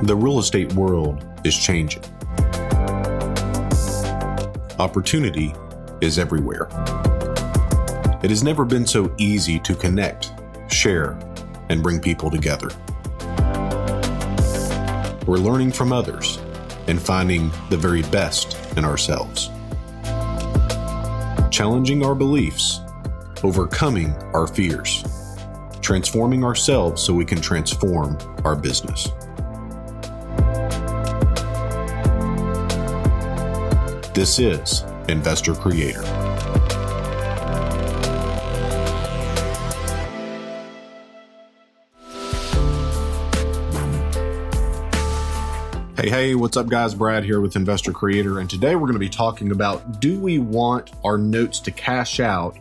The real estate world is changing. Opportunity is everywhere. It has never been so easy to connect, share, and bring people together. We're learning from others and finding the very best in ourselves. Challenging our beliefs, overcoming our fears, transforming ourselves so we can transform our business. This is Investor Creator. Hey, what's up guys? Brad here with Investor Creator, and today we're going to be talking about, do we want our notes to cash out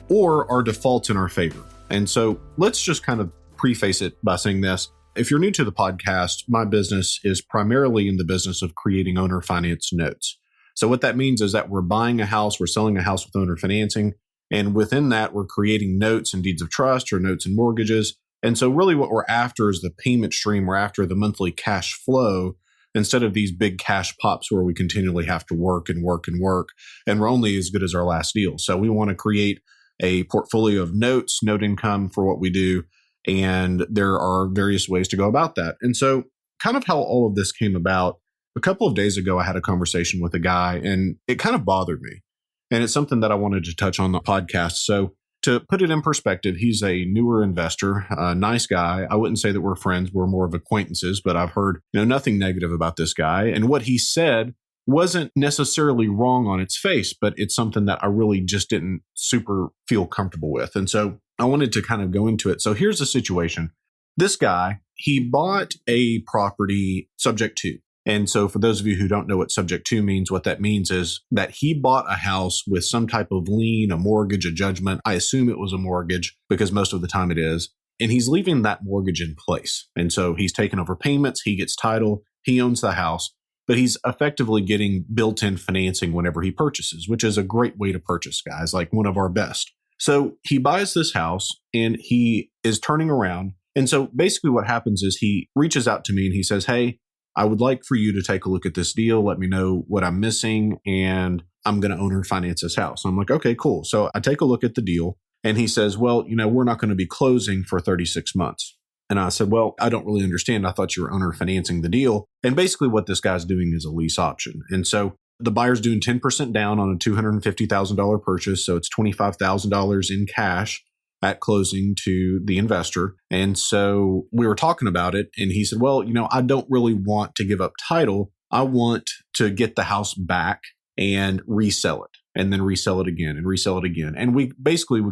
or are defaults in our favor? And so let's just kind of preface it by saying this. If you're new to the podcast, my business is primarily in the business of creating owner finance notes. So what that means is that we're buying a house, we're selling a house with owner financing, and within that, we're creating notes and deeds of trust or notes and mortgages. And so really what we're after is the payment stream. We're after the monthly cash flow instead of these big cash pops where we continually have to work, and we're only as good as our last deal. So we want to create a portfolio of notes, note income for what we do, and there are various ways to go about that. And so kind of how all of this came about, a couple of days ago, I had a conversation with a guy and it kind of bothered me. And it's something that I wanted to touch on the podcast. So to put it in perspective, he's a newer investor, a nice guy. I wouldn't say that we're friends. We're more of acquaintances, but I've heard nothing negative about this guy. And what he said wasn't necessarily wrong on its face, but it's something that I really just didn't super feel comfortable with. And so I wanted to kind of go into it. So here's the situation. This guy, he bought a property subject to. And so for those of you who don't know what subject to means, what that means is that he bought a house with some type of lien, a mortgage, a judgment. I assume it was a mortgage because most of the time it is. And he's leaving that mortgage in place. And so he's taken over payments. He gets title. He owns the house, but he's effectively getting built-in financing whenever he purchases, which is a great way to purchase, guys, like one of our best. So he buys this house and he is turning around. And so basically what happens is he reaches out to me and he says, "Hey, I would like for you to take a look at this deal. Let me know what I'm missing, and I'm going to owner finance this house." I'm like, okay, cool. So I take a look at the deal, and he says, "Well, we're not going to be closing for 36 months. And I said, "Well, I don't really understand. I thought you were owner financing the deal." And basically what this guy's doing is a lease option. And so the buyer's doing 10% down on a $250,000 purchase. So it's $25,000 in cash at closing to the investor. And so we were talking about it and he said, "Well, I don't really want to give up title. I want to get the house back and resell it, and then resell it again and resell it again." And we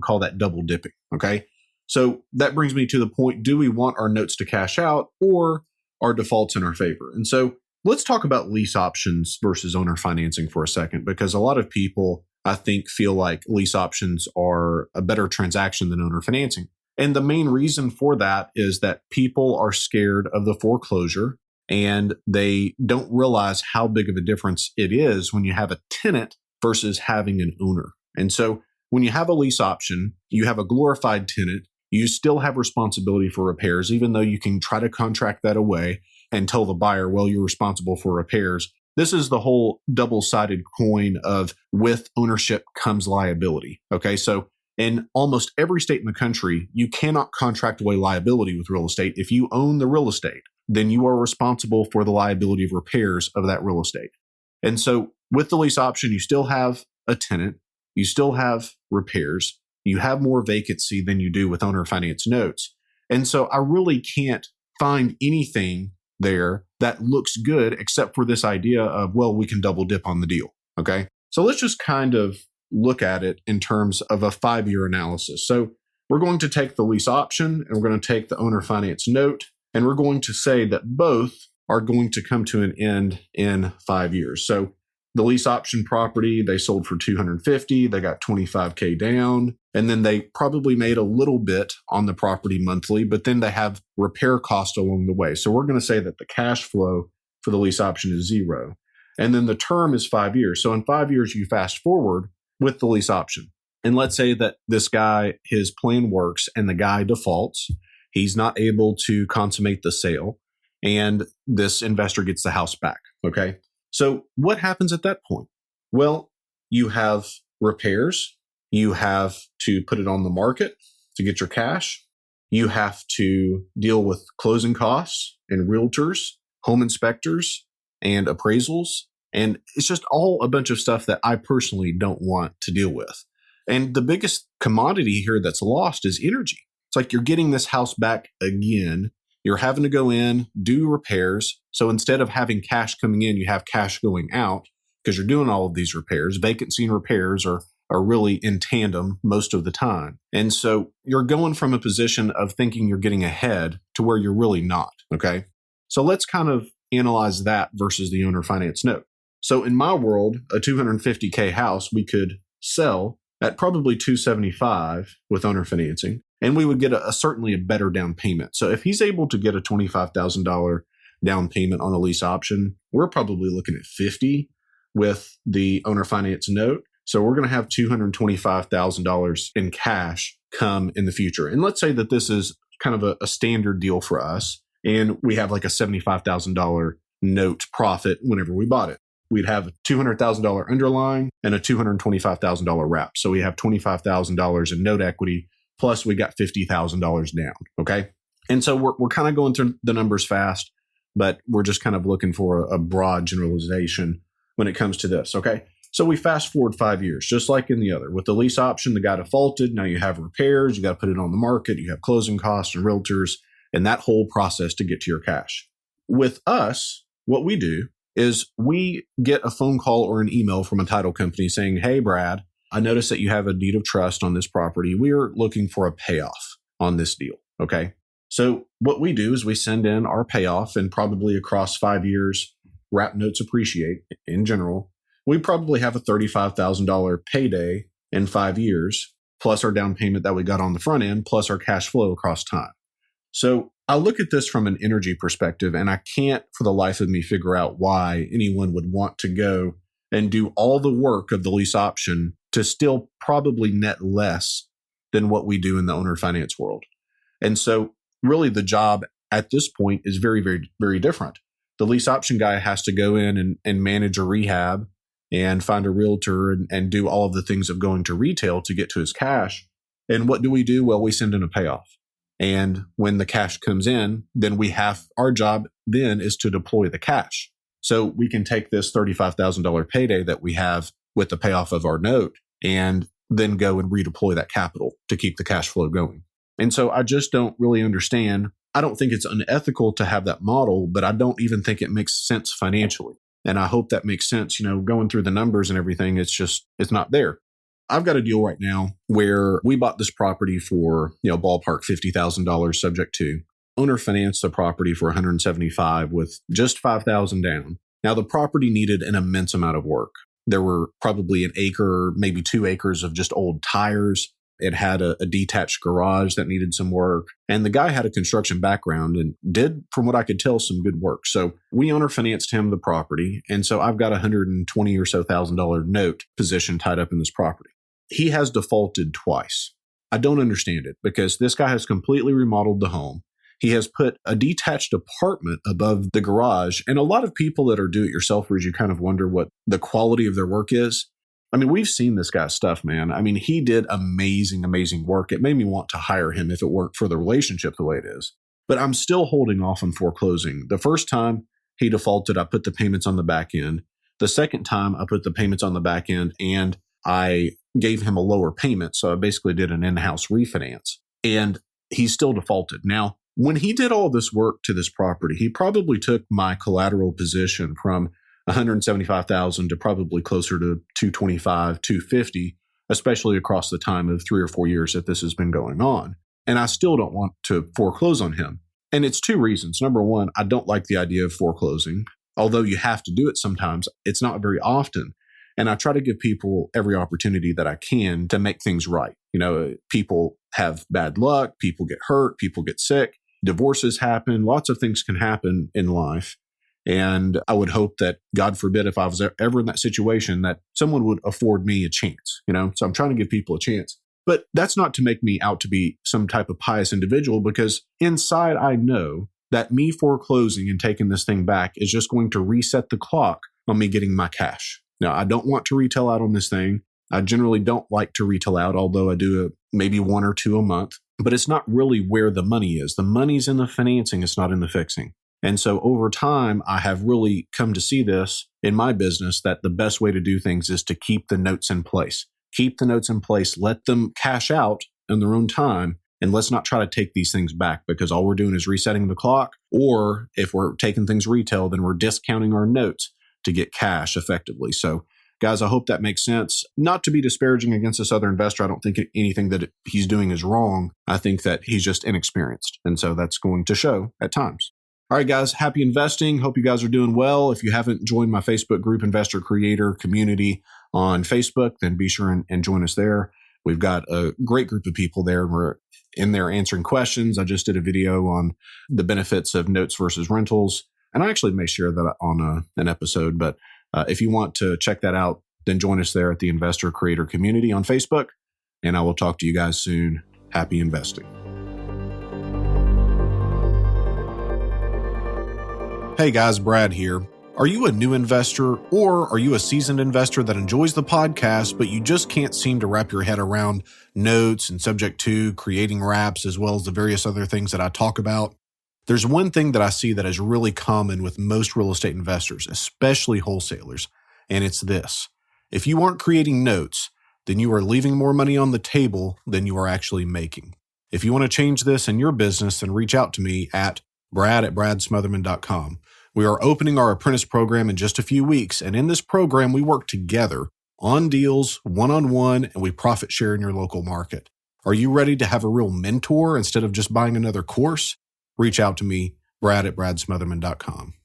call that double dipping. Okay. So that brings me to the point, do we want our notes to cash out or are defaults in our favor? And so let's talk about lease options versus owner financing for a second, because a lot of people, I think, feel like lease options are a better transaction than owner financing. And the main reason for that is that people are scared of the foreclosure and they don't realize how big of a difference it is when you have a tenant versus having an owner. And so when you have a lease option, you have a glorified tenant, you still have responsibility for repairs, even though you can try to contract that away and tell the buyer, "Well, you're responsible for repairs." This is the whole double-sided coin of with ownership comes liability. Okay, so in almost every state in the country, you cannot contract away liability with real estate. If you own the real estate, then you are responsible for the liability of repairs of that real estate. And so with the lease option, you still have a tenant, you still have repairs, you have more vacancy than you do with owner finance notes. And so I really can't find anything there that looks good except for this idea of, well, we can double dip on the deal. Okay. So let's just kind of look at it in terms of a 5-year analysis. So we're going to take the lease option and we're going to take the owner finance note, and we're going to say that both are going to come to an end in 5 years. So the lease option property, they sold for $250,000, they got $25,000 down, and then they probably made a little bit on the property monthly, but then they have repair costs along the way. So we're going to say that the cash flow for the lease option is zero. And then the term is 5 years. So in 5 years, you fast forward with the lease option. And let's say that this guy, his plan works and the guy defaults. He's not able to consummate the sale. and this investor gets the house back. Okay. So what happens at that point? Well, you have repairs. You have to put it on the market to get your cash. You have to deal with closing costs and realtors, home inspectors, and appraisals. And it's just all a bunch of stuff that I personally don't want to deal with. And the biggest commodity here that's lost is energy. It's like you're getting this house back again. You're having to go in, do repairs. So instead of having cash coming in, you have cash going out because you're doing all of these repairs. Vacancy and repairs are really in tandem most of the time. And so you're going from a position of thinking you're getting ahead to where you're really not. Okay. So let's kind of analyze that versus the owner finance note. So in my world, a $250K house we could sell at probably $275 with owner financing, and we would get certainly a better down payment. So if he's able to get a $25,000 down payment on a lease option, we're probably looking at $50 with the owner finance note. So we're going to have $225,000 in cash come in the future. And let's say that this is kind of a standard deal for us, and we have like a $75,000 note profit whenever we bought it. We'd have a $200,000 underlying and a $225,000 wrap. So we have $25,000 in note equity, plus we got $50,000 down. Okay. And so we're kind of going through the numbers fast, but we're just kind of looking for a broad generalization when it comes to this. Okay. So we fast forward 5 years, just like in the other. With the lease option, the guy defaulted. Now you have repairs. You got to put it on the market. You have closing costs and realtors and that whole process to get to your cash. With us, what we do is we get a phone call or an email from a title company saying, hey, Brad, I noticed that you have a deed of trust on this property. We are looking for a payoff on this deal. Okay. So what we do is we send in our payoff, and probably across 5 years, wrap notes appreciate in general. We probably have a $35,000 payday in 5 years, plus our down payment that we got on the front end, plus our cash flow across time. So I look at this from an energy perspective, and I can't for the life of me figure out why anyone would want to go and do all the work of the lease option to still probably net less than what we do in the owner finance world. And so really the job at this point is very, very, very different. The lease option guy has to go in and manage a rehab and find a realtor and do all of the things of going to retail to get to his cash. And what do? Well, we send in a payoff. And when the cash comes in, then our job then is to deploy the cash. So we can take this $35,000 payday that we have with the payoff of our note and then go and redeploy that capital to keep the cash flow going. And so I just don't really understand. I don't think it's unethical to have that model, but I don't even think it makes sense financially. And I hope that makes sense, going through the numbers and everything. It's not there. I've got a deal right now where we bought this property for, ballpark $50,000 subject to. Owner financed the property for $175,000 with just $5,000 down. Now the property needed an immense amount of work. There were probably an acre, maybe 2 acres of just old tires. It had a detached garage that needed some work. And the guy had a construction background and did, from what I could tell, some good work. So we owner financed him the property. And so I've got $120,000 or so note position tied up in this property. He has defaulted twice. I don't understand it because this guy has completely remodeled the home. He has put a detached apartment above the garage. And a lot of people that are do-it-yourselfers, you kind of wonder what the quality of their work is. I mean, we've seen this guy's stuff, man. I mean, he did amazing, amazing work. It made me want to hire him if it weren't for the relationship the way it is. But I'm still holding off on foreclosing. The first time he defaulted, I put the payments on the back end. The second time, I put the payments on the back end and I gave him a lower payment. So I basically did an in-house refinance and he still defaulted. Now, when he did all this work to this property, he probably took my collateral position from $175,000 to probably closer to $225,000, $250,000, especially across the time of 3 or 4 years that this has been going on. And I still don't want to foreclose on him. And it's 2 reasons. Number one, I don't like the idea of foreclosing. Although you have to do it sometimes, it's not very often. And I try to give people every opportunity that I can to make things right. People have bad luck, people get hurt, people get sick, divorces happen, lots of things can happen in life. And I would hope that, God forbid, if I was ever in that situation, that someone would afford me a chance, So I'm trying to give people a chance. But that's not to make me out to be some type of pious individual, because inside I know that me foreclosing and taking this thing back is just going to reset the clock on me getting my cash. Now, I don't want to retail out on this thing. I generally don't like to retail out, although I do maybe one or two a month. But it's not really where the money is. The money's in the financing, it's not in the fixing. And so over time, I have really come to see this in my business, that the best way to do things is to keep the notes in place. Keep the notes in place, let them cash out in their own time, and let's not try to take these things back, because all we're doing is resetting the clock. Or if we're taking things retail, then we're discounting our notes to get cash effectively. So guys, I hope that makes sense. Not to be disparaging against this other investor. I don't think anything that he's doing is wrong. I think that he's just inexperienced. And so that's going to show at times. All right, guys, happy investing. Hope you guys are doing well. If you haven't joined my Facebook group, Investor Creator Community on Facebook, then be sure and join us there. We've got a great group of people there. We're in there answering questions. I just did a video on the benefits of notes versus rentals. And I actually may share that on an episode. But if you want to check that out, then join us there at the Investor Creator Community on Facebook. And I will talk to you guys soon. Happy investing. Hey guys, Brad here. Are you a new investor, or are you a seasoned investor that enjoys the podcast, but you just can't seem to wrap your head around notes and subject to creating wraps, as well as the various other things that I talk about? There's one thing that I see that is really common with most real estate investors, especially wholesalers, and it's this. If you aren't creating notes, then you are leaving more money on the table than you are actually making. If you want to change this in your business, then reach out to me at brad@bradsmotherman.com. We are opening our apprentice program in just a few weeks, and in this program, we work together on deals, one-on-one, and we profit share in your local market. Are you ready to have a real mentor instead of just buying another course? Reach out to me, brad@bradsmotherman.com.